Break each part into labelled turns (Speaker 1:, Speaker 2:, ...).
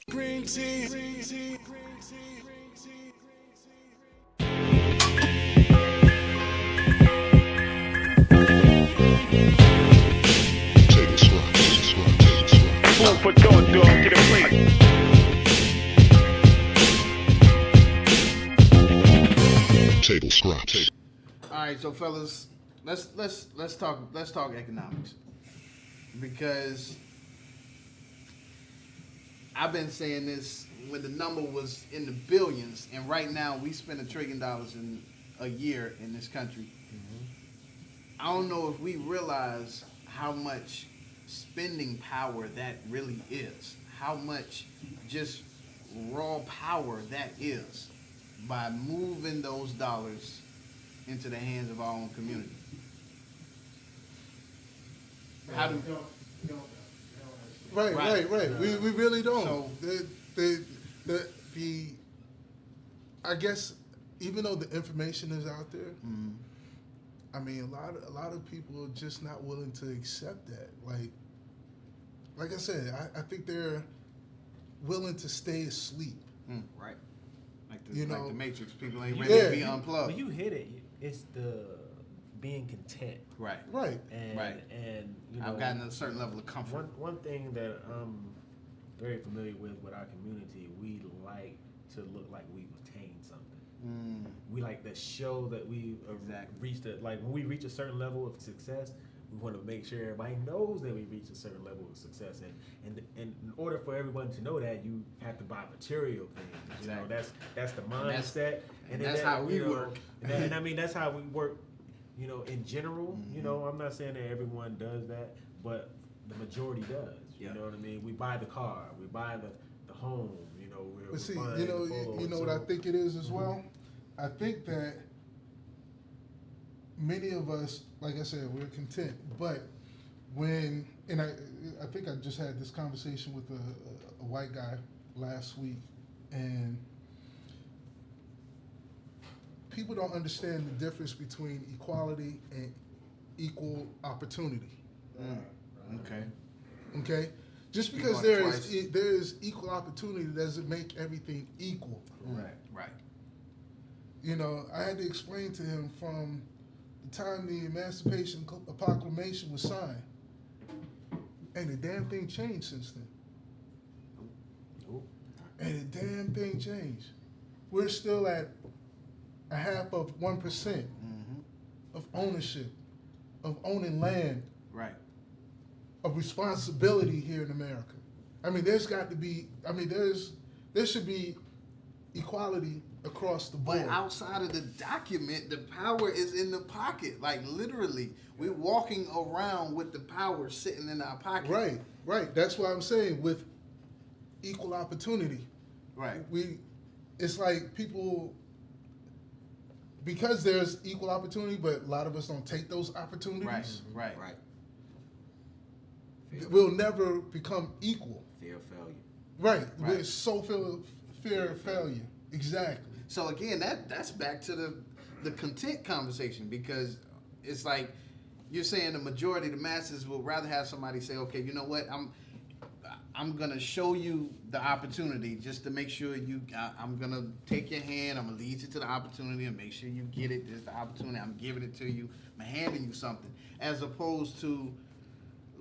Speaker 1: Green tea.
Speaker 2: Food for thought, dog. Get a plate.
Speaker 3: Tablescraps.
Speaker 4: All right, so fellas, let's talk economics, because I've been saying this when the number was in the billions, and right now we spend $1 trillion in a year in this country. I don't know if we realize how much spending power that really is, how much just raw power that is by moving those dollars into the hands of our own community. How do
Speaker 5: Right. We really don't.
Speaker 4: So-
Speaker 5: The I guess even though the information is out there, I mean a lot of people are just not willing to accept that. Like I said, I think they're willing to stay asleep.
Speaker 4: right, like
Speaker 5: You
Speaker 4: like
Speaker 5: know-
Speaker 4: the Matrix, people ain't ready to be
Speaker 5: Yeah.
Speaker 4: unplugged.
Speaker 6: When you hit it, it's the being content.
Speaker 4: Right.
Speaker 5: Right.
Speaker 6: And,
Speaker 4: Right.
Speaker 6: and you know,
Speaker 4: I've gotten a certain level of comfort.
Speaker 6: one thing that I'm very familiar with our community, we like to look like we've attained something. We like to show that we
Speaker 4: Exactly.
Speaker 6: reached it. Like when we reach a certain level of success, we want to make sure everybody knows that we reached a certain level of success. And in order for everyone to know that, you have to buy material things. You know,
Speaker 4: Exactly.
Speaker 6: that's the
Speaker 4: that's-
Speaker 6: mindset.
Speaker 4: and
Speaker 6: then
Speaker 4: that's how we
Speaker 6: you know,
Speaker 4: work.
Speaker 6: and I mean, that's how we work. You know, in general, you know, I'm not saying that everyone does that, but the majority does. You
Speaker 4: Yeah.
Speaker 6: know what I mean? We buy the car, we buy the home. You know, we're
Speaker 5: But see,
Speaker 6: buying
Speaker 5: you know,
Speaker 6: the photos,
Speaker 5: you know what I
Speaker 6: so-
Speaker 5: think it is as well. I think that many of us, like I said, we're content. But when, and I think I just had this conversation with a white guy last week, and people don't understand the difference between equality and equal opportunity.
Speaker 4: Okay.
Speaker 5: Okay, just
Speaker 4: Speak
Speaker 5: because
Speaker 4: on it
Speaker 5: there
Speaker 4: twice.
Speaker 5: is equal opportunity doesn't make everything equal.
Speaker 4: Right.
Speaker 5: You know, I had to explain to him from the time the Emancipation Proclamation was signed, and the damn thing changed since then. And the damn thing changed. We're still at a half of 1% of ownership, of owning land,
Speaker 4: Right.
Speaker 5: of responsibility here in America. I mean, there's got to be. I mean, there should be equality across the board.
Speaker 4: But outside of the document, the power is in the pocket. Like literally, we're walking around with the power sitting in our pocket.
Speaker 5: Right. That's why I'm saying with equal opportunity,
Speaker 4: Right.
Speaker 5: it's like people, because there's equal opportunity, but a lot of us don't take those opportunities.
Speaker 4: Right.
Speaker 5: We'll never become equal.
Speaker 7: Fear of failure.
Speaker 5: Right.
Speaker 4: Right.
Speaker 5: We're so fear of failure. Exactly.
Speaker 4: So again, that's back to the content conversation, because it's like you're saying the majority of the masses will rather have somebody say, okay, you know what, I'm gonna show you the opportunity just to make sure I'm gonna take your hand, I'm gonna lead you to the opportunity and make sure you get it. This is the opportunity, I'm giving it to you, I'm handing you something, as opposed to,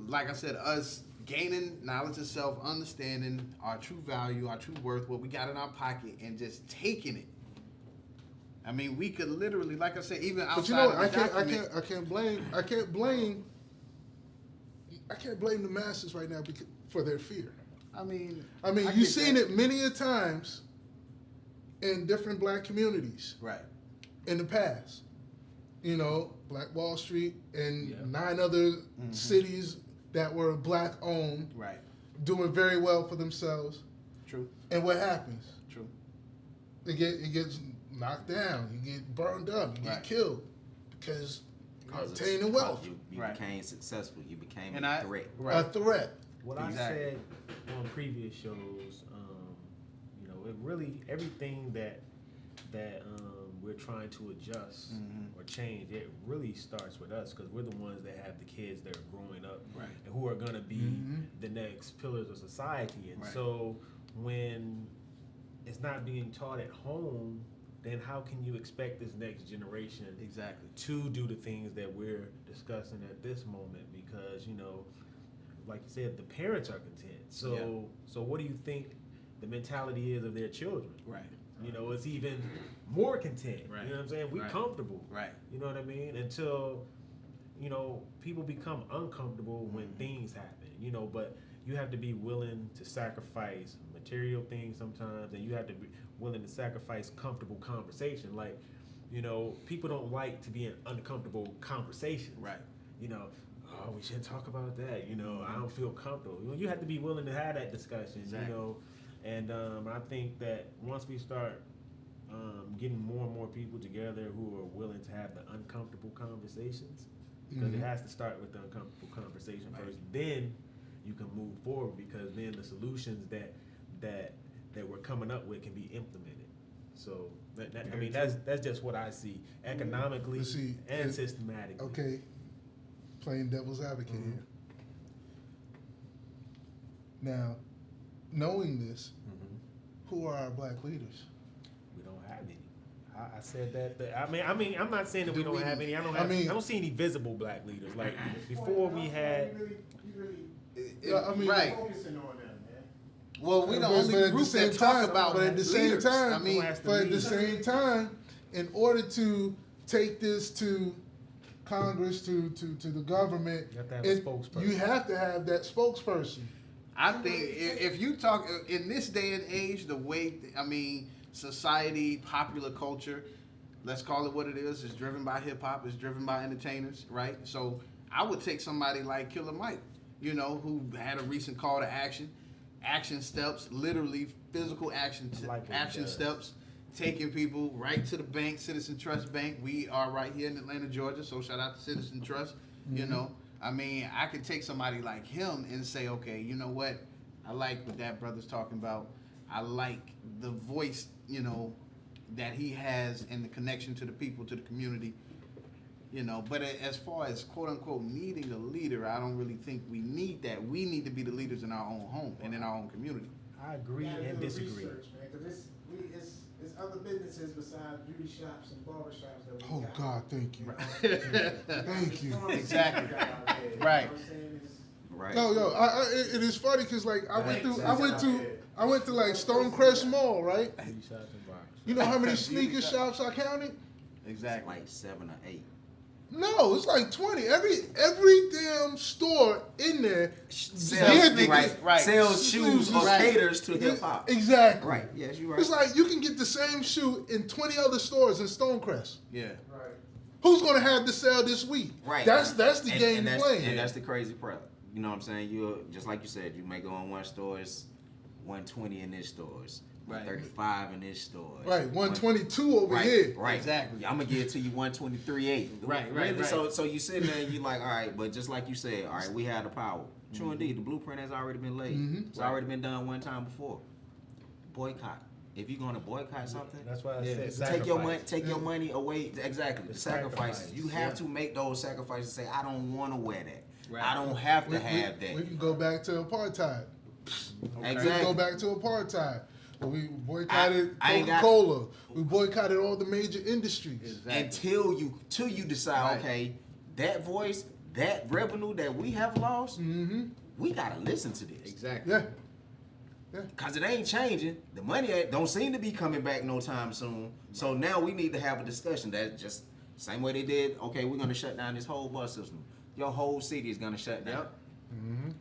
Speaker 4: like I said, us gaining knowledge of self, understanding our true value, our true worth, what we got in our pocket, and just taking it. I mean, we could literally, like I said, even outside
Speaker 5: But you know,
Speaker 4: of the document,
Speaker 5: I can't blame the masses right now for their fear.
Speaker 4: I mean,
Speaker 5: You've seen it many a times in different black communities
Speaker 4: right?
Speaker 5: in the past. You know, Black Wall Street and
Speaker 6: Yeah.
Speaker 5: 9 other cities that were black owned,
Speaker 4: Right.
Speaker 5: doing very well for themselves.
Speaker 4: True.
Speaker 5: And what happens?
Speaker 4: True.
Speaker 5: It gets knocked down. You get burned up. You get
Speaker 4: Right.
Speaker 5: killed because you're
Speaker 7: Because
Speaker 5: obtaining wealth.
Speaker 7: You
Speaker 4: Right.
Speaker 7: became successful. You became
Speaker 4: And
Speaker 7: a threat.
Speaker 4: Right.
Speaker 5: A threat.
Speaker 6: What
Speaker 4: Exactly.
Speaker 6: I said on previous shows, you know, it really everything that we're trying to adjust or change, it really starts with us, because we're the ones that have the kids that are growing up
Speaker 4: Right.
Speaker 6: and who are going to be the next pillars of society. And
Speaker 4: Right.
Speaker 6: so when it's not being taught at home, then how can you expect this next generation
Speaker 4: Exactly.
Speaker 6: to do the things that we're discussing at this moment? Because, you know, like you said, the parents are content. So so what do you think the mentality is of their children?
Speaker 4: Right.
Speaker 6: You know, it's even more content.
Speaker 4: Right.
Speaker 6: You know what I'm saying? We're
Speaker 4: Right.
Speaker 6: comfortable.
Speaker 4: Right.
Speaker 6: You know what I mean? Until, you know, people become uncomfortable when things happen, you know, but you have to be willing to sacrifice material things sometimes, and you have to be willing to sacrifice comfortable conversation. Like, you know, people don't like to be in uncomfortable conversations.
Speaker 4: Right.
Speaker 6: You know, oh, we shouldn't talk about that. You know, I don't feel comfortable. You know, you have to be willing to have that discussion,
Speaker 4: Exactly.
Speaker 6: you know. And I think that once we start getting more and more people together who are willing to have the uncomfortable conversations, because it has to start with the uncomfortable conversation first, then you can move forward, because then the solutions that we're coming up with can be implemented. So I mean, that's just what I see economically and systematically.
Speaker 5: Okay, playing devil's advocate here. Now, knowing this, who are our black leaders?
Speaker 6: We don't have any. I said that. I mean, I'm not saying that we don't have any. I don't see any visible black leaders. Like before, we had.
Speaker 4: Right.
Speaker 1: Focusing on them, man.
Speaker 4: Well, we the only group that talk about
Speaker 5: but at the same
Speaker 4: leaders.
Speaker 5: time,
Speaker 4: I mean,
Speaker 5: but at the same time, in order to take this to Congress, to the government,
Speaker 6: You have to have a spokesperson.
Speaker 5: you have to have that spokesperson.
Speaker 4: I think if you talk in this day and age, the way society, popular culture, let's call it what it is driven by hip hop, is driven by entertainers, right? So I would take somebody like Killer Mike, you know, who had a recent call to action steps, literally physical action steps, taking people right to the bank, Citizen Trust Bank. We are right here in Atlanta, Georgia, so shout out to Citizen Trust, you know. I mean, I could take somebody like him and say, okay, you know what? I like what that brother's talking about. I like the voice, you know, that he has and the connection to the people, to the community, you know. But as far as quote unquote needing a leader, I don't really think we need that. We need to be the leaders in our own home and in our own community.
Speaker 6: I agree
Speaker 1: You gotta
Speaker 6: and
Speaker 1: do the
Speaker 6: disagree.
Speaker 1: research, man, 'cause it's other businesses besides beauty shops and barber shops that we
Speaker 5: Oh
Speaker 1: got.
Speaker 5: God, thank you.
Speaker 1: Thank
Speaker 5: you.
Speaker 4: Exactly. Right.
Speaker 3: Right.
Speaker 5: Yo, it is funny because like I went to like Stonecrest Mall, right?
Speaker 6: Beauty shops and bars.
Speaker 5: You know how many sneaker shops I counted?
Speaker 4: Exactly.
Speaker 3: Like 7 or 8.
Speaker 5: No, it's like 20. Every damn store in there
Speaker 3: Sells,
Speaker 5: geared to-
Speaker 4: right.
Speaker 3: Sells shoes or
Speaker 4: Right.
Speaker 3: caters to hip hop.
Speaker 5: Exactly.
Speaker 3: Right. Yes, you're right.
Speaker 5: It's like you can get the same shoe in 20 other stores in Stonecrest.
Speaker 4: Yeah.
Speaker 1: Right.
Speaker 5: Who's gonna have the sale this week?
Speaker 3: Right.
Speaker 5: That's the
Speaker 3: And
Speaker 5: game
Speaker 3: that's,
Speaker 5: you're playing.
Speaker 3: And that's the crazy part. You know what I'm saying? You just like you said, you may go in one store, it's 120 in this stores,
Speaker 4: Right.
Speaker 3: 135 in this store.
Speaker 5: Right, 122 over
Speaker 3: Right,
Speaker 5: here.
Speaker 3: right.
Speaker 4: Exactly.
Speaker 3: I'm gonna give it to you 123.8.
Speaker 4: Right,
Speaker 3: Really?
Speaker 4: right.
Speaker 3: So you sitting there and you like, all right, but just like you said, all right, we had the power. True indeed, the blueprint has already been laid. It's already been done one time before. Boycott. If you're gonna boycott something,
Speaker 6: That's why I
Speaker 4: Yeah.
Speaker 6: said
Speaker 3: take your money,
Speaker 6: sacrifice.
Speaker 3: take your money away. Exactly, the sacrifices.
Speaker 6: sacrifice.
Speaker 3: You have to make those sacrifices. Say, I don't want to wear that.
Speaker 4: Right.
Speaker 3: I don't have to
Speaker 5: We
Speaker 3: have that.
Speaker 5: can go back to apartheid. We can
Speaker 3: Exactly.
Speaker 5: go back to apartheid. We boycotted
Speaker 3: I ain't got-
Speaker 5: Coca-Cola. We boycotted all the major industries.
Speaker 4: Exactly.
Speaker 3: Until you decide,
Speaker 4: Right.
Speaker 3: okay, that voice, that revenue that we have lost, we gotta listen to this.
Speaker 4: Exactly.
Speaker 5: Yeah.
Speaker 3: Cause it ain't changing. The money don't seem to be coming back no time soon. So now we need to have a discussion. That just same way they did. Okay, we're gonna shut down this whole bus system. Your whole city is gonna shut down.
Speaker 4: Yep.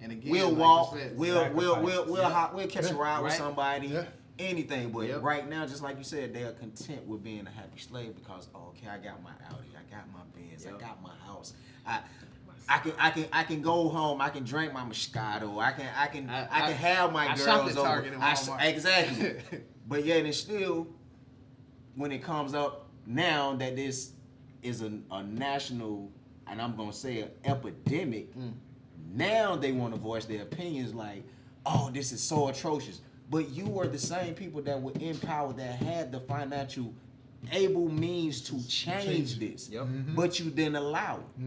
Speaker 4: And again,
Speaker 3: We'll
Speaker 4: like
Speaker 3: walk.
Speaker 4: you said,
Speaker 3: We'll catch a ride with
Speaker 4: Right.
Speaker 3: somebody.
Speaker 5: Yeah.
Speaker 3: Anything, but
Speaker 4: Yep.
Speaker 3: right now, just like you said, they are content with being a happy slave because okay, I got my Audi, I got my Benz,
Speaker 4: Yep.
Speaker 3: I got my house. I can go home. I can drink my Moscato. I can have my
Speaker 4: I
Speaker 3: girls
Speaker 4: shop at
Speaker 3: over.
Speaker 4: Target and Walmart.
Speaker 3: Exactly. But yet and still, when it comes up now that this is a national, and I'm gonna say an epidemic, now they want to voice their opinions like, oh, this is so atrocious. But you were the same people that were in power that had the financial able means to change this,
Speaker 4: Yep.
Speaker 3: but you didn't allow it.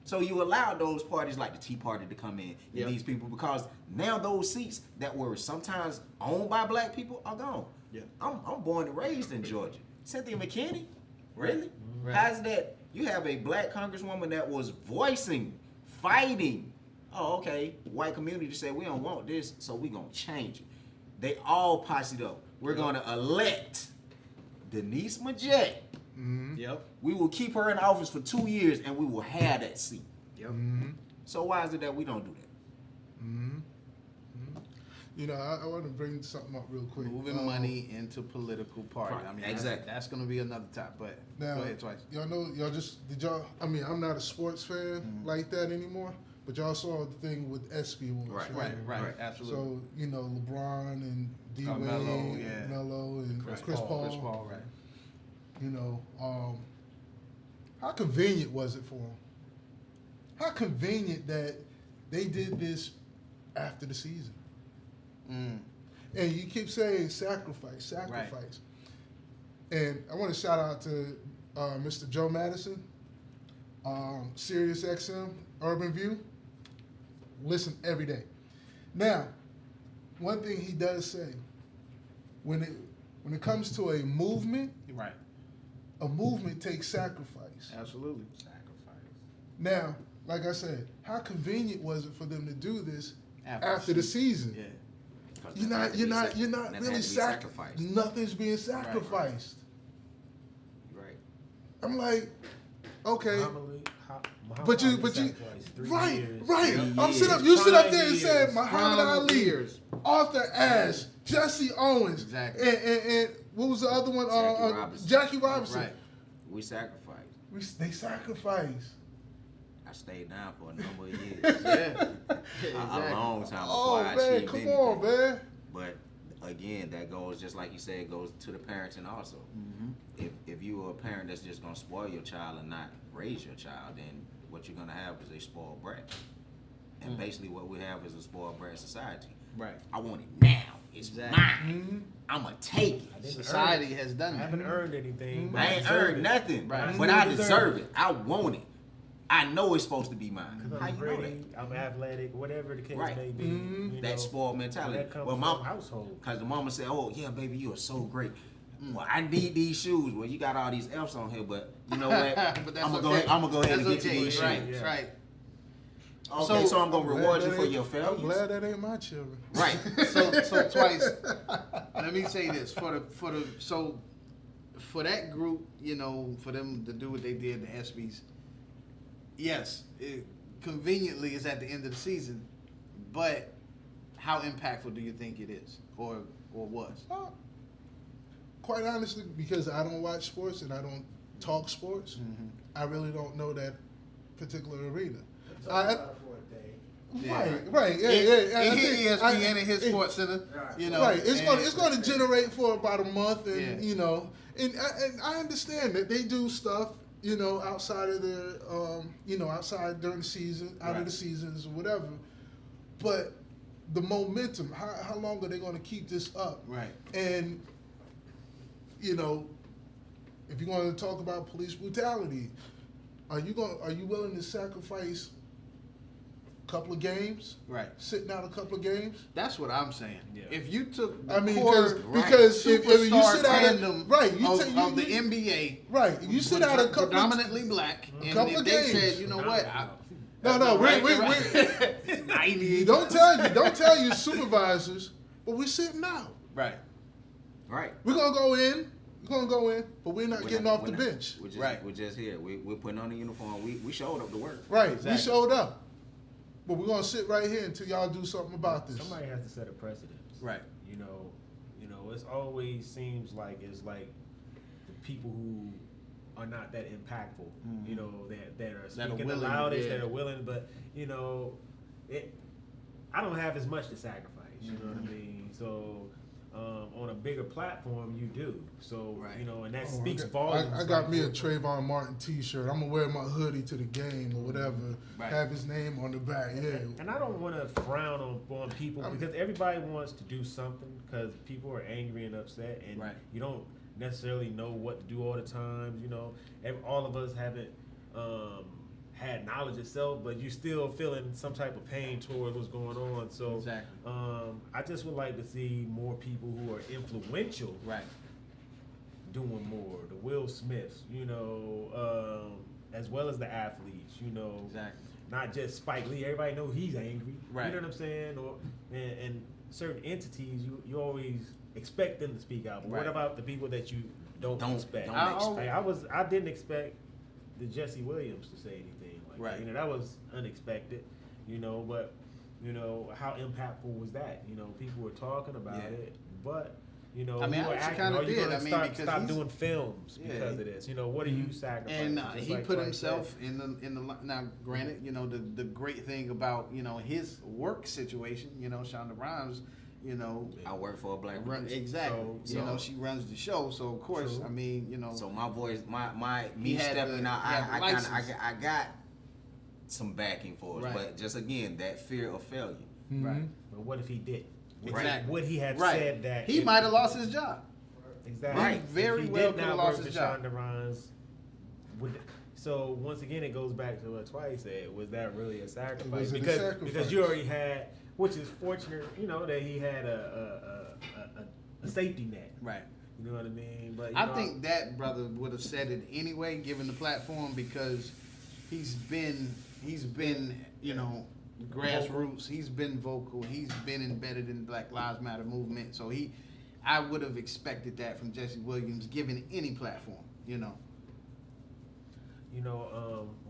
Speaker 3: So you allowed those parties like the Tea Party to come in and
Speaker 4: Yep.
Speaker 3: these people, because now those seats that were sometimes owned by black people are gone.
Speaker 4: Yeah.
Speaker 3: I'm born and raised in Georgia. Cynthia McKinney, really?
Speaker 4: Right.
Speaker 3: How's that? You have a black congresswoman that was voicing, fighting. Oh, okay. White community said we don't want this, so we gonna change it. They all posseed up. We're gonna elect Denise Majette.
Speaker 4: Yep.
Speaker 3: We will keep her in office for 2 years, and we will have that seat.
Speaker 4: Yep.
Speaker 3: So why is it that we don't do that?
Speaker 5: You know, I want to bring something up real quick.
Speaker 4: Moving money into political parties. I mean,
Speaker 3: Exactly.
Speaker 4: that's going to be another topic. But
Speaker 5: Now,
Speaker 4: go ahead, Twice.
Speaker 5: y'all know, I mean, I'm not a sports fan like that anymore, but y'all saw the thing with ESPY Awards,
Speaker 3: Right.
Speaker 4: Right. Absolutely.
Speaker 5: So, you know, LeBron and D Wade,
Speaker 4: Melo, yeah.
Speaker 5: Melo and Chris
Speaker 4: Chris
Speaker 5: Paul.
Speaker 4: Paul, right.
Speaker 5: You know, how convenient was it for them? How convenient that they did this after the season. And you keep saying sacrifice. And I want to shout out to Mr. Joe Madison, Sirius XM, Urban View. Listen every day. Now, one thing he does say, when it comes to a movement takes sacrifice.
Speaker 4: Absolutely.
Speaker 5: Now, like I said, how convenient was it for them to do this after the season?
Speaker 4: Yeah.
Speaker 5: You're not really
Speaker 3: sacrificed.
Speaker 5: Nothing's being sacrificed.
Speaker 3: Right.
Speaker 5: I'm like, okay,
Speaker 6: Muhammad
Speaker 5: but you,
Speaker 6: sacrificed 3
Speaker 5: right.
Speaker 3: Three
Speaker 5: I'm sitting up.
Speaker 3: years.
Speaker 5: You sit up there and
Speaker 6: Prime
Speaker 5: said
Speaker 6: years.
Speaker 5: Muhammad
Speaker 4: Prime
Speaker 5: Ali,
Speaker 4: years.
Speaker 5: Arthur Ashe, Jesse Owens,
Speaker 4: Exactly.
Speaker 5: and what was the other one?
Speaker 3: Jackie Robinson.
Speaker 5: Jackie Robinson.
Speaker 4: Right.
Speaker 3: We sacrificed.
Speaker 5: They sacrificed.
Speaker 3: I stayed down for a number of years.
Speaker 4: Yeah.
Speaker 3: A long time before
Speaker 5: Oh
Speaker 3: I
Speaker 5: man,
Speaker 3: achieved
Speaker 5: come
Speaker 3: anything.
Speaker 5: on, man.
Speaker 3: But again, that goes just like you said, it goes to the parenting also. If you are a parent that's just gonna spoil your child and not raise your child, then what you're gonna have is a spoiled brat. And basically, what we have is a spoiled brat society.
Speaker 4: Right.
Speaker 3: I want it now. It's
Speaker 4: Exactly.
Speaker 3: mine. I'ma take it.
Speaker 6: I didn't
Speaker 4: Society
Speaker 6: earn it.
Speaker 4: has done
Speaker 6: I
Speaker 4: that.
Speaker 6: haven't earned anything. but
Speaker 3: I ain't
Speaker 6: deserve
Speaker 3: earned
Speaker 6: it.
Speaker 3: nothing,
Speaker 4: Right.
Speaker 3: but I deserve it. I want it. I know it's supposed to be mine.
Speaker 6: 'Cause
Speaker 3: How
Speaker 6: I'm
Speaker 3: you know that?
Speaker 6: pretty, I'm athletic, whatever the case
Speaker 3: Right.
Speaker 6: may be. You
Speaker 3: That
Speaker 6: know,
Speaker 3: spoiled mentality.
Speaker 6: That comes
Speaker 3: Well,
Speaker 6: from
Speaker 3: mom,
Speaker 6: household.
Speaker 3: because the mama said, "Oh yeah, baby, you are so great." Well, I need these shoes. Well, you got all these F's on here, but you know what?
Speaker 4: But that's
Speaker 3: I'm gonna
Speaker 4: okay.
Speaker 3: go. I'm gonna go ahead and
Speaker 4: That's
Speaker 3: get you
Speaker 4: okay.
Speaker 3: these
Speaker 4: Right.
Speaker 3: shoes.
Speaker 6: Yeah.
Speaker 4: Right.
Speaker 3: Okay, so I'm gonna
Speaker 5: Glad
Speaker 3: reward you
Speaker 5: that
Speaker 3: for
Speaker 5: ain't-
Speaker 3: your
Speaker 5: I'm
Speaker 3: failures.
Speaker 5: glad that ain't my children.
Speaker 3: Right.
Speaker 4: So Twice. Let me say this for that group, you know, for them to do what they did, the ESPYs. Yes, it conveniently is at the end of the season, but how impactful do you think it is, or was?
Speaker 5: Quite honestly, because I don't watch sports and I don't talk sports, I really don't know that particular arena. Right. Yeah. I
Speaker 4: In
Speaker 5: think-
Speaker 4: ESPN and his Sports Center, you know.
Speaker 5: Right. It's
Speaker 4: and-
Speaker 5: going to generate for about a month, and
Speaker 4: Yeah.
Speaker 5: you know, and I understand that they do stuff, you know, outside of their, you know, outside during the season, out of
Speaker 4: Right.
Speaker 5: the seasons or whatever. But the momentum, how long are they going to keep this up?
Speaker 4: Right.
Speaker 5: And you know, if you want to talk about police brutality, are you willing to sacrifice a couple of games?
Speaker 4: Right.
Speaker 5: Sitting out a couple of games?
Speaker 4: That's what I'm saying.
Speaker 6: Yeah.
Speaker 4: If you took the
Speaker 5: I mean,
Speaker 4: core
Speaker 5: because if you
Speaker 4: superstar
Speaker 5: sit out
Speaker 4: tandem
Speaker 5: of, right,
Speaker 4: of the NBA,
Speaker 5: right, you sit out a couple
Speaker 4: predominantly black, and
Speaker 5: couple
Speaker 4: if
Speaker 5: of
Speaker 4: they
Speaker 5: games.
Speaker 4: said, you know what,
Speaker 5: No,
Speaker 4: right,
Speaker 5: we
Speaker 4: right. 90.
Speaker 5: don't tell your supervisors, but we're sitting out.
Speaker 4: Right.
Speaker 3: Right.
Speaker 5: We're gonna go in, but we're not getting off the bench.
Speaker 3: We're just,
Speaker 4: Right.
Speaker 3: We're just here. We're putting on the uniform. We showed up to work.
Speaker 5: Right, we
Speaker 4: Exactly.
Speaker 5: showed up, but we're gonna sit right here until y'all do something about this.
Speaker 6: Somebody has to set a precedent.
Speaker 4: Right.
Speaker 6: You know, it's always seems like it's like the people who are not that impactful. You know, that are speaking the
Speaker 4: willing,
Speaker 6: loudest,
Speaker 4: yeah.
Speaker 6: that are willing, but you know, I don't have as much to sacrifice. You know what I mean? So. On a bigger platform, you do. So,
Speaker 4: Right.
Speaker 6: you know, and that
Speaker 5: Oh,
Speaker 6: speaks
Speaker 5: I got,
Speaker 6: volumes.
Speaker 5: I got
Speaker 6: like
Speaker 5: me a
Speaker 6: what-
Speaker 5: Trayvon Martin T-shirt. I'm gonna wear my hoodie to the game or whatever.
Speaker 4: Right.
Speaker 5: Have his name on the back. Yeah.
Speaker 6: And I don't want to frown on people because everybody wants to do something because people are angry and upset, and
Speaker 4: Right.
Speaker 6: you don't necessarily know what to do all the time. You know, all of us haven't had knowledge itself, but you still feeling some type of pain towards what's going on. So
Speaker 4: Exactly.
Speaker 6: I just would like to see more people who are influential
Speaker 4: Right.
Speaker 6: doing more. The Will Smiths, you know, as well as the athletes, you know.
Speaker 4: Exactly.
Speaker 6: Not just Spike Lee. Everybody know he's angry.
Speaker 4: Right.
Speaker 6: You know what I'm saying? Or and certain entities, you always expect them to speak out. But
Speaker 4: Right.
Speaker 6: what about the people that you don't expect?
Speaker 3: don't expect.
Speaker 6: I didn't expect the Jesse Williams to say anything like
Speaker 4: Right.
Speaker 6: that. You know, that was unexpected. You know, but you know, how impactful was that? You know, people were talking about
Speaker 4: Yeah.
Speaker 6: it, but you know,
Speaker 4: I mean,
Speaker 6: you were
Speaker 4: I actually
Speaker 6: acting,
Speaker 4: kinda
Speaker 6: are you
Speaker 4: did.
Speaker 6: gonna
Speaker 4: I mean,
Speaker 6: stop
Speaker 4: because he's-
Speaker 6: doing films
Speaker 4: Yeah.
Speaker 6: because of this? You know, what are you sacrificing?
Speaker 4: And
Speaker 6: Just
Speaker 4: he
Speaker 6: like
Speaker 4: put
Speaker 6: Christ
Speaker 4: himself
Speaker 6: said.
Speaker 4: in the now. Granted, you know the great thing about his work situation. Shonda Rhimes.
Speaker 3: I work for a black woman.
Speaker 4: Exactly.
Speaker 6: So-
Speaker 4: She runs the show, so of course,
Speaker 6: True.
Speaker 4: I mean,
Speaker 3: So my voice, me
Speaker 4: He had
Speaker 3: stepping
Speaker 4: the-
Speaker 3: out,
Speaker 4: he had the license.
Speaker 3: I got some backing for it,
Speaker 4: Right.
Speaker 3: but just again that fear of failure.
Speaker 4: right,
Speaker 6: But what if he did?
Speaker 4: Exactly.
Speaker 6: Would he have
Speaker 4: right.
Speaker 6: said that?
Speaker 4: He
Speaker 6: if-
Speaker 4: might have lost his job.
Speaker 6: Exactly.
Speaker 3: Right.
Speaker 6: If
Speaker 4: Very
Speaker 6: he
Speaker 4: well
Speaker 6: did
Speaker 4: could have
Speaker 6: not
Speaker 4: lost
Speaker 6: work
Speaker 4: his
Speaker 6: for
Speaker 4: job.
Speaker 6: Shonda Rhimes, so once again, it goes back to what Twice said. Was that really a sacrifice?
Speaker 5: Was it a
Speaker 6: because
Speaker 5: sacrifice?
Speaker 6: you already had, which is fortunate, that he had a safety net.
Speaker 4: Right.
Speaker 6: You know what I mean? But
Speaker 4: I think that brother would have said it anyway, given the platform, because he's been grassroots. He's been vocal. He's been embedded in the Black Lives Matter movement. So I would have expected that from Jesse Williams, given any platform.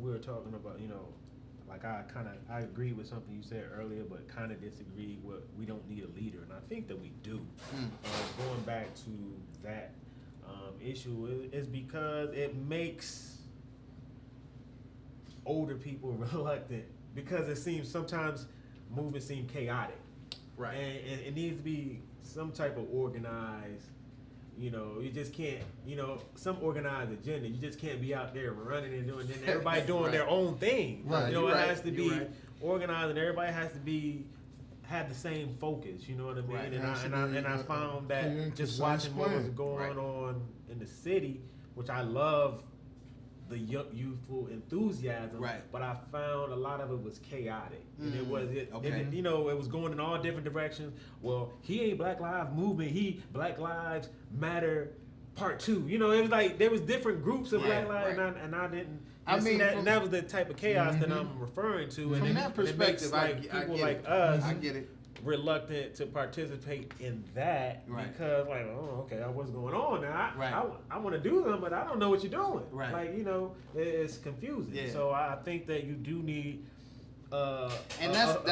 Speaker 6: We were talking about, like I agree with something you said earlier, but kind of disagreed with we don't need a leader, and I think that we do. Going back to that issue is because it makes older people reluctant because it seems sometimes movements seem chaotic.
Speaker 4: Right.
Speaker 6: And it needs to be some type of organized. You just can't, some organized agenda. You just can't be out there running and doing, and everybody doing
Speaker 4: Right.
Speaker 6: their own thing.
Speaker 5: Right.
Speaker 6: It
Speaker 4: You're right.
Speaker 6: has to
Speaker 4: You're
Speaker 6: be
Speaker 4: right.
Speaker 6: organized, and everybody has to have the same focus. You know what I mean?
Speaker 4: Right.
Speaker 6: And I found
Speaker 5: Clear
Speaker 6: that
Speaker 5: and
Speaker 6: just
Speaker 5: concise
Speaker 6: watching what was
Speaker 5: plan.
Speaker 6: going
Speaker 4: Right.
Speaker 6: on in the city, which I love. The youthful enthusiasm,
Speaker 4: Right.
Speaker 6: but I found a lot of it was chaotic, and it
Speaker 4: okay.
Speaker 6: it was going in all different directions. Well, he ain't Black Lives Movement, he Black Lives Matter Part 2. It was like there was different groups of
Speaker 4: Right,
Speaker 6: Black Lives,
Speaker 4: right.
Speaker 6: and I didn't.
Speaker 4: I mean,
Speaker 6: that was the type of chaos that I'm referring to. And
Speaker 4: From
Speaker 6: it-
Speaker 4: that
Speaker 6: and it
Speaker 4: perspective,
Speaker 6: makes,
Speaker 4: I
Speaker 6: like people
Speaker 4: get
Speaker 6: like
Speaker 4: it.
Speaker 6: us
Speaker 4: I get it.
Speaker 6: reluctant to participate in that
Speaker 4: Right.
Speaker 6: because okay, what's going on now?
Speaker 4: Right.
Speaker 6: I want to do something, but I don't know what you're doing.
Speaker 4: Right.
Speaker 6: Like it's confusing.
Speaker 4: Yeah.
Speaker 6: So I think that you do need a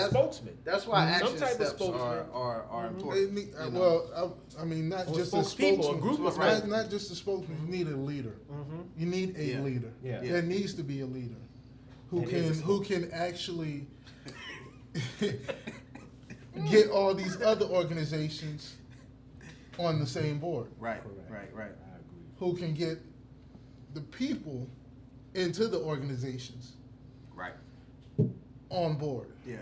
Speaker 6: spokesman.
Speaker 4: That's why
Speaker 6: Some
Speaker 4: action
Speaker 6: type of
Speaker 4: steps
Speaker 6: spokesman.
Speaker 4: are
Speaker 5: They
Speaker 4: important.
Speaker 5: need-
Speaker 4: you know.
Speaker 5: well, I mean, not
Speaker 6: Or
Speaker 5: just a
Speaker 6: spokespeople, a
Speaker 5: spokesman,
Speaker 6: group of
Speaker 5: not,
Speaker 6: spokesmen.
Speaker 5: not just a spokesman. You need a leader. You need a
Speaker 4: Yeah.
Speaker 5: leader.
Speaker 6: Yeah.
Speaker 5: There needs to be a leader who
Speaker 6: That is a
Speaker 5: who can actually get all these other organizations on the same board.
Speaker 4: Right,
Speaker 6: Correct.
Speaker 4: right.
Speaker 6: I agree.
Speaker 5: Who can get the people into the organizations
Speaker 3: Right.
Speaker 5: on board.
Speaker 4: Yeah.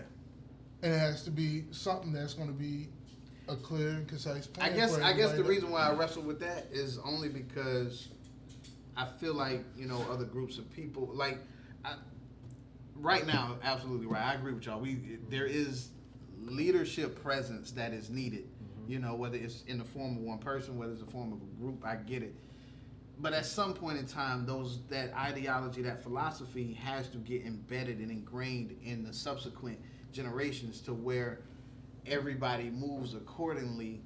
Speaker 5: And it has to be something that's going to be a clear and concise plan.
Speaker 4: I guess
Speaker 5: for
Speaker 4: the
Speaker 5: everybody
Speaker 4: reason why I wrestle with that is only because I feel like other groups of people right now, absolutely right. I agree with y'all. There is leadership presence that is needed. Whether it's in the form of one person, whether it's a form of a group, I get it. But at some point in time, that ideology, that philosophy has to get embedded and ingrained in the subsequent generations to where everybody moves accordingly,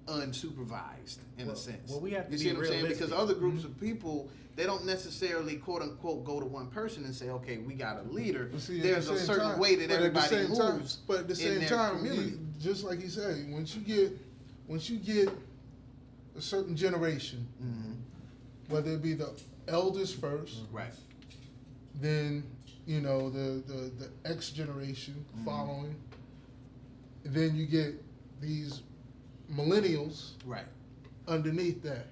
Speaker 4: unsupervised in a sense.
Speaker 6: well, we have to
Speaker 4: you
Speaker 6: be
Speaker 4: see what I'm saying?
Speaker 6: realistic.
Speaker 4: Because other groups of people, they don't necessarily quote unquote go to one person and say, okay, we got a leader.
Speaker 5: But see, at
Speaker 4: There's
Speaker 5: the
Speaker 4: a
Speaker 5: same
Speaker 4: certain
Speaker 5: time-
Speaker 4: way that
Speaker 5: but at the
Speaker 4: everybody
Speaker 5: same time-
Speaker 4: moves.
Speaker 5: But at the
Speaker 4: in
Speaker 5: same
Speaker 4: their
Speaker 5: time,
Speaker 4: community.
Speaker 5: just like he said, once you get a certain generation, whether it be the elders first,
Speaker 4: Right.
Speaker 5: then the X generation following, then you get these millennials
Speaker 4: Right.
Speaker 5: underneath that.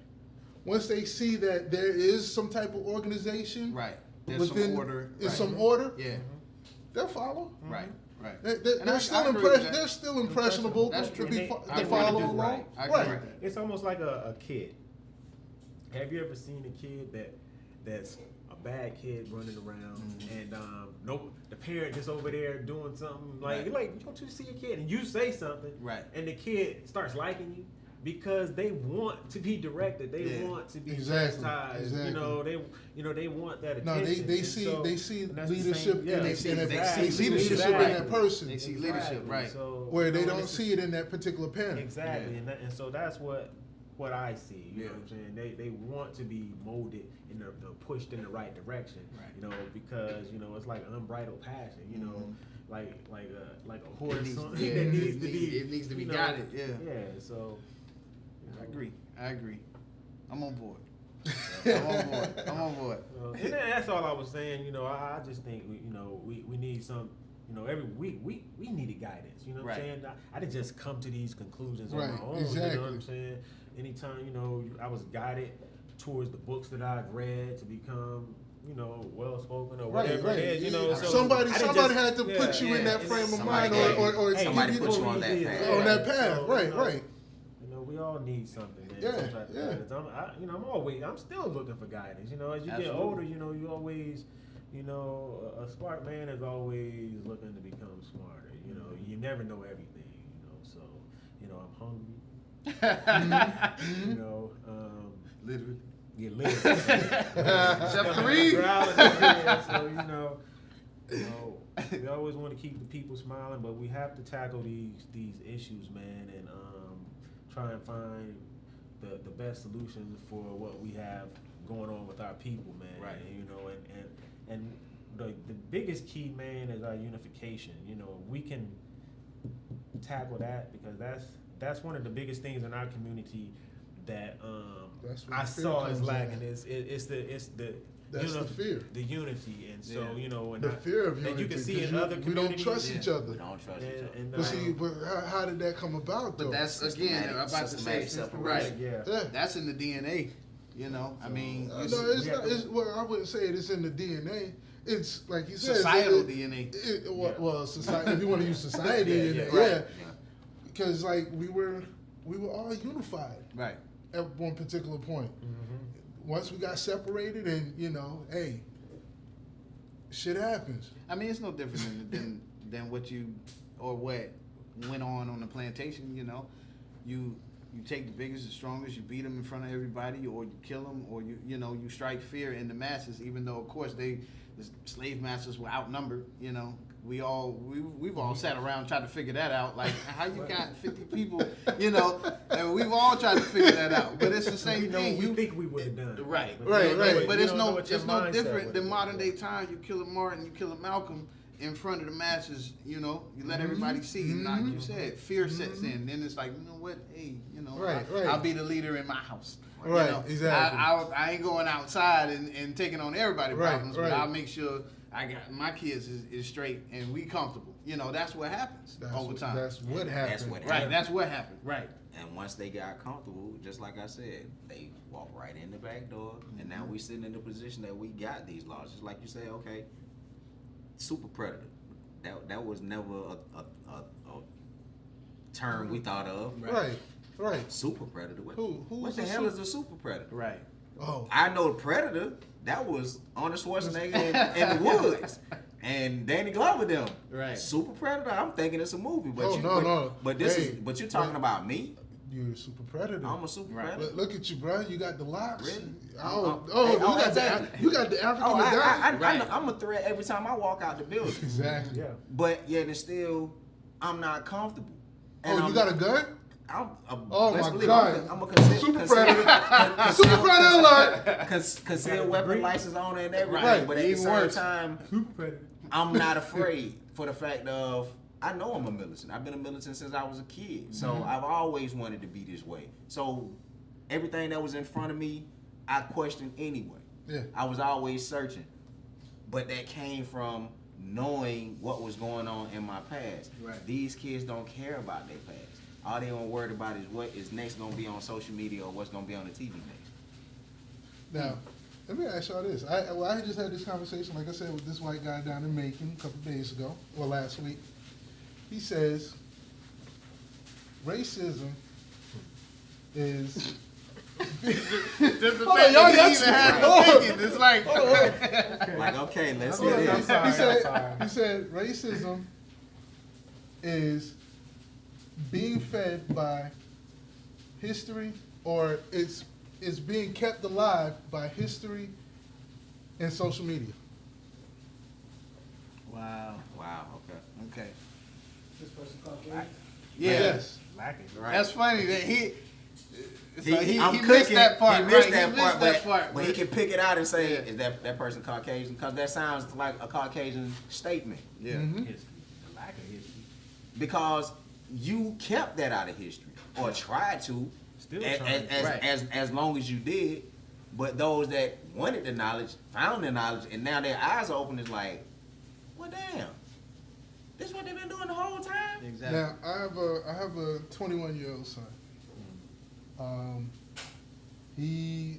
Speaker 5: Once they see that there is some type of organization,
Speaker 4: Right. There's some order.
Speaker 5: is
Speaker 4: Right.
Speaker 5: some order,
Speaker 4: Yeah.
Speaker 5: they'll follow.
Speaker 4: Right. Right.
Speaker 5: They're
Speaker 4: And I
Speaker 5: still
Speaker 4: agree with that.
Speaker 5: They're still impressionable
Speaker 4: That's
Speaker 5: to
Speaker 4: true.
Speaker 5: be
Speaker 6: And
Speaker 5: to
Speaker 6: they
Speaker 5: follow
Speaker 6: wanna do
Speaker 5: along.
Speaker 6: right.
Speaker 4: I agree with that.
Speaker 6: It's almost like a kid. Have you ever seen a kid that's a bad kid running around and the parent just over there doing something like don't you see a kid and you say something and the kid starts liking you because they want to be directed, they want to be chastised, you know they want that attention.
Speaker 5: No, they see leadership in
Speaker 4: they see
Speaker 5: leadership in that person.
Speaker 4: They see leadership, right?
Speaker 6: So,
Speaker 5: where they don't see it in that particular parent.
Speaker 6: Exactly, and so that's what I see. You know what I'm saying? They want to be molded and they're pushed in the right direction.
Speaker 4: Right.
Speaker 6: You know, because it's like unbridled passion. You know, like a horse.
Speaker 4: It needs to be guided. Yeah.
Speaker 6: Yeah. So.
Speaker 4: I agree. I'm on board. I'm on board.
Speaker 6: And that's all I was saying. You know, I just think we need some. You know, every week we needed guidance. You know what I'm saying? I didn't just come to these conclusions on my own.
Speaker 5: Exactly.
Speaker 6: You know what I'm saying? Anytime I was guided towards the books that I've read to become well spoken or whatever it is. You know, so
Speaker 5: somebody had to put you in that frame of mind, or
Speaker 3: somebody put you on that path.
Speaker 5: On that path,
Speaker 6: So,
Speaker 5: right.
Speaker 6: We all need something. Man. Some type of guidance. I'm still looking for guidance. You know, as you get older, you always, a smart man is always looking to become smarter. You know, you never know everything. So I'm hungry.
Speaker 4: Literally.
Speaker 6: Yeah, literally.
Speaker 4: Chef Kareem.
Speaker 6: So we always want to keep the people smiling, but we have to tackle these issues, man, and try and find the best solutions for what we have going on with our people, man.
Speaker 4: Right.
Speaker 6: And the biggest key, man, is our unification. We can tackle that because that's one of the biggest things in our community that I saw is lacking. It's the
Speaker 5: the fear.
Speaker 6: The unity, and so and
Speaker 5: the fear of unity.
Speaker 6: And you can see in
Speaker 5: 'cause
Speaker 6: other
Speaker 5: we
Speaker 6: communities.
Speaker 5: don't trust each other.
Speaker 3: We don't trust each other.
Speaker 6: And,
Speaker 5: But see, how did that come about, though?
Speaker 4: But that's again, I'm about to say, right?
Speaker 6: Yeah.
Speaker 4: That's in the DNA. I mean,
Speaker 5: no, it's not. Well, I wouldn't say it's in the DNA. It's like you said,
Speaker 4: societal DNA.
Speaker 5: Well, society. If you want to use society, because like we were all unified,
Speaker 4: Right.
Speaker 5: at one particular point. Once we got separated, and hey, shit happens.
Speaker 4: I mean, it's no different than what went on the plantation. You take the biggest, the strongest, you beat them in front of everybody, or you kill them, or you strike fear in the masses. Even though, of course, the slave masters were outnumbered. We've all sat around and tried to figure that out. Like, how you got 50 people, and we've all tried to figure that out. But it's the same thing.
Speaker 6: We think we would have done it.
Speaker 4: Right.
Speaker 5: But
Speaker 4: it's no different than modern day time. You kill a Martin, you kill a Malcolm in front of the masses. You let everybody see. And like you said, fear sets in. Then it's like, you know what? Hey, I'll be the leader in my house.
Speaker 5: Right. Exactly.
Speaker 4: I ain't going outside and taking on everybody's problems, but I'll make sure I got my kids is straight and we comfortable. That's what happens over time.
Speaker 5: That's what happens.
Speaker 4: Right. That's what happened. Right.
Speaker 3: And once they got comfortable, just like I said, they walked right in the back door, and now we sitting in the position that we got these laws. Just like you say, okay, super predator. That was never a term we thought of.
Speaker 5: Right.
Speaker 3: Super predator.
Speaker 5: Who
Speaker 3: what the hell is a super predator?
Speaker 4: Right.
Speaker 5: Oh.
Speaker 3: I know Predator. That was Arnold Schwarzenegger in the woods. And Danny Glover them.
Speaker 4: Right.
Speaker 3: Super Predator. I'm thinking it's a movie. But
Speaker 5: no.
Speaker 3: But but you're talking about me?
Speaker 5: You're a super predator.
Speaker 3: I'm a super predator.
Speaker 5: Look at you, bro. You got the locks.
Speaker 3: Really?
Speaker 5: You got the African.
Speaker 3: I'm a threat every time I walk out the building.
Speaker 5: Exactly.
Speaker 6: Yeah.
Speaker 3: But yet and still, I'm not comfortable.
Speaker 5: And you got a gun?
Speaker 3: Oh
Speaker 5: my God!
Speaker 3: I'm a
Speaker 5: super predator. Super predator alert.
Speaker 3: Concealed weapon license owner and everything.
Speaker 5: Right.
Speaker 3: But at the same time,
Speaker 6: Super predator.
Speaker 3: I'm not afraid for the fact of I know I'm a militant. I've been a militant since I was a kid. So I've always wanted to be this way. So everything that was in front of me, I questioned anyway.
Speaker 5: Yeah.
Speaker 3: I was always searching. But that came from knowing what was going on in my past.
Speaker 4: Right.
Speaker 3: These kids don't care about their past. All they don't worried about is what is next going to be on social media or what's going to be on the TV next.
Speaker 5: Now, let me ask y'all this. I just had this conversation, like I said, with this white guy down in Macon a couple days ago, or last week. He says, racism is
Speaker 4: Just the
Speaker 5: Hold
Speaker 4: fact
Speaker 5: on, y'all-
Speaker 4: that
Speaker 5: y'all
Speaker 4: he even
Speaker 5: check-
Speaker 4: has an
Speaker 5: hold on.
Speaker 4: opinion. It's like,
Speaker 3: Like, okay, let's
Speaker 5: Hold
Speaker 3: hear
Speaker 5: on,
Speaker 3: this.
Speaker 6: sorry,
Speaker 5: he said,
Speaker 6: sorry.
Speaker 5: he said racism is being fed by history, or it's being kept alive by history and social media.
Speaker 4: wow.
Speaker 3: Wow, okay.
Speaker 4: Okay.
Speaker 1: This person Caucasian.
Speaker 4: Yeah.
Speaker 5: Yes.
Speaker 6: Lacking.
Speaker 3: Right.
Speaker 4: That's funny that he
Speaker 3: I'm
Speaker 4: missed
Speaker 3: cooking.
Speaker 4: that part.
Speaker 3: He missed
Speaker 4: right?
Speaker 3: that
Speaker 4: He
Speaker 3: part,
Speaker 4: missed that part.
Speaker 3: but he can pick it out and say, "Is that person Caucasian?" Because that sounds like a Caucasian statement.
Speaker 4: Yeah.
Speaker 5: Mhm.
Speaker 6: History. The lack of history.
Speaker 3: Because you kept that out of history, or tried to,
Speaker 6: Still
Speaker 3: as,
Speaker 6: trying.
Speaker 4: Right.
Speaker 3: as long as you did. But those that wanted the knowledge found the knowledge, and now their eyes are open. It's like, well, damn, this is what they've been doing the whole time.
Speaker 4: Exactly.
Speaker 5: Now I have a 21-year-old son. He,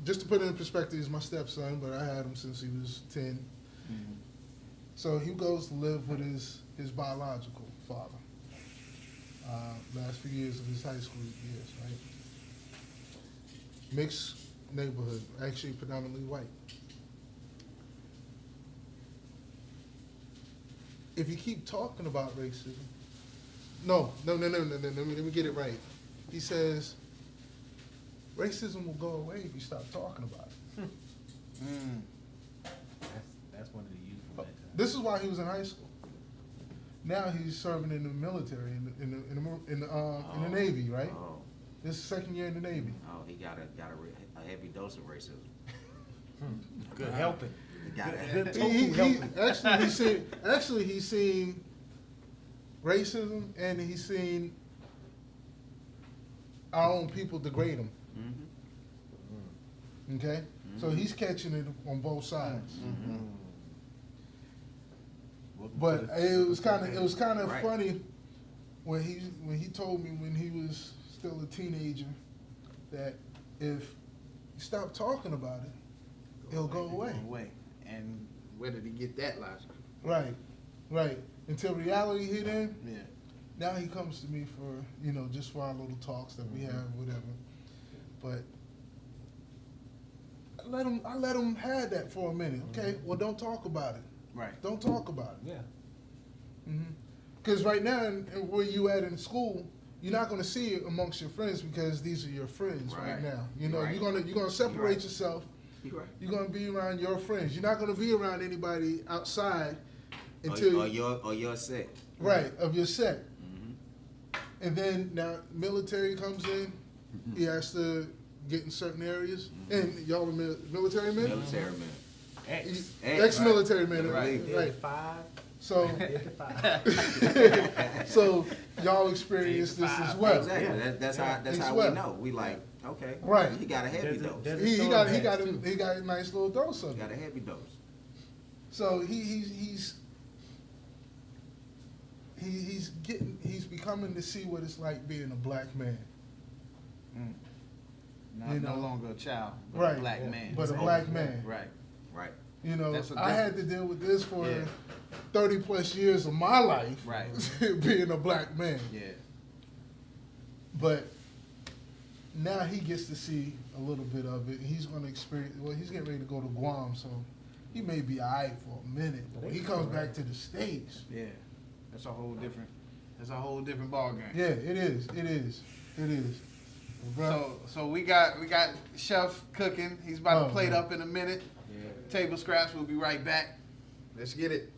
Speaker 5: just to put it in perspective, he's my stepson, but I had him since he was 10. So he goes to live with his biological father. Last few years of his high school years, right? Mixed neighborhood, actually predominantly white. If you keep talking about racism, no, let me get it right. He says, racism will go away if you stop talking about it.
Speaker 6: That's one of the youthful mentality.
Speaker 5: This is why he was in high school. Now he's serving in the military, in the Navy, right?
Speaker 3: Oh,
Speaker 5: This is second year in the Navy.
Speaker 3: oh, he got a heavy dose of racism.
Speaker 6: Good helping.
Speaker 3: He got
Speaker 6: Good
Speaker 3: it.
Speaker 6: tofu helping.
Speaker 5: Actually he's seen racism, and he's seen our own people degrade him.
Speaker 3: Mhm.
Speaker 5: Okay, so he's catching it on both sides. But it was kind of
Speaker 3: Right.
Speaker 5: funny when he told me when he was still a teenager that if you stop talking about it, it'll go away.
Speaker 4: Away. And where did he get that logic?
Speaker 5: Right. Until reality hit him.
Speaker 4: Yeah.
Speaker 5: Now he comes to me for, just for our little talks that we have, whatever. But I let him have that for a minute. Okay, well, don't talk about it.
Speaker 4: Right.
Speaker 5: Don't talk about it.
Speaker 6: Yeah.
Speaker 5: Because right now, where you at in school, you're not going to see it amongst your friends because these are your friends right,
Speaker 3: Right.
Speaker 5: now.
Speaker 3: Right.
Speaker 5: You're gonna separate
Speaker 3: right.
Speaker 5: yourself.
Speaker 3: You right.
Speaker 5: You're gonna be around your friends. You're not gonna be around anybody outside
Speaker 3: Or
Speaker 5: until
Speaker 3: your set.
Speaker 5: right of your set.
Speaker 3: Mhm.
Speaker 5: And then now military comes in. He has to get in certain areas. And y'all are military men.
Speaker 3: Military man.
Speaker 6: X.
Speaker 5: Ex-military men,
Speaker 3: Right.
Speaker 5: right?
Speaker 6: 5.
Speaker 5: So,
Speaker 6: 55.
Speaker 5: so y'all experience this as well.
Speaker 3: Exactly.
Speaker 6: Yeah.
Speaker 3: That's
Speaker 5: As
Speaker 3: how
Speaker 5: well.
Speaker 3: we know. We like, okay.
Speaker 5: Right.
Speaker 3: He got a heavy dose.
Speaker 6: there's-
Speaker 5: He got
Speaker 6: too.
Speaker 5: a nice little dose of
Speaker 3: He
Speaker 5: it.
Speaker 3: got a heavy dose.
Speaker 5: So he's becoming to see what it's like being a black man.
Speaker 4: No,
Speaker 5: You
Speaker 4: no
Speaker 5: know.
Speaker 4: longer a child, but
Speaker 5: Right.
Speaker 4: a black man.
Speaker 5: But a black man.
Speaker 4: Right.
Speaker 3: Right.
Speaker 4: That's what
Speaker 5: I had to deal with this for
Speaker 4: Yeah.
Speaker 5: 30 plus years of my life.
Speaker 4: Right.
Speaker 5: Being a black man.
Speaker 4: Yeah.
Speaker 5: But now he gets to see a little bit of it. He's going to experience, well, he's getting ready to go to Guam, so he may be all right for a minute. But when he comes back to the States,
Speaker 4: Yeah. That's a whole different ball game.
Speaker 5: yeah, it is. Bro,
Speaker 4: So we got Chef cooking. He's about
Speaker 5: Oh,
Speaker 4: to plate
Speaker 5: man.
Speaker 4: up in a minute.
Speaker 6: Yeah.
Speaker 4: Table scraps. We'll be right back. Let's get it.